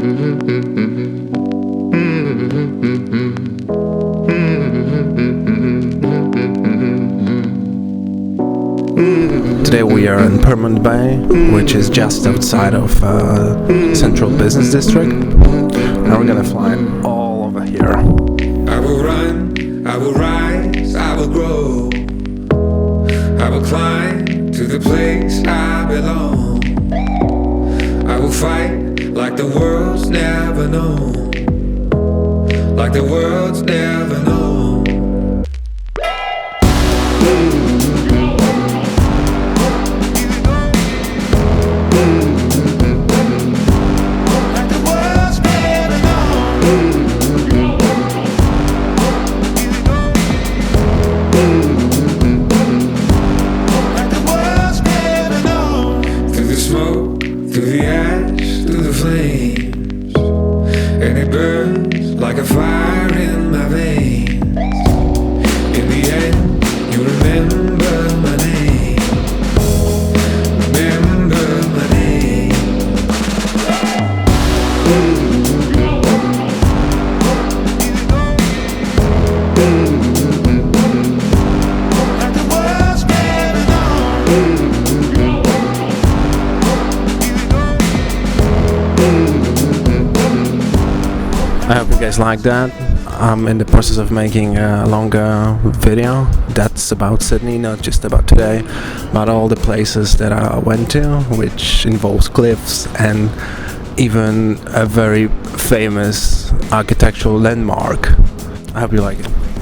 Today we are in Pyrmont Bay, which is just outside of central business district. Now we're gonna fly all over here. I will run, I will rise, I will grow. I will climb to the place I belong. I will fight like the world's never known. Like the world's never known. Through the ash, through the flames, and it burns like a fire in my veins. In the end, you remember my name. Remember my name. Like the world's never known. I hope you guys like that. I'm in the process of making a longer video that's about Sydney, not just about today, but all the places that I went to, which involves cliffs and even a very famous architectural landmark. I hope you like it.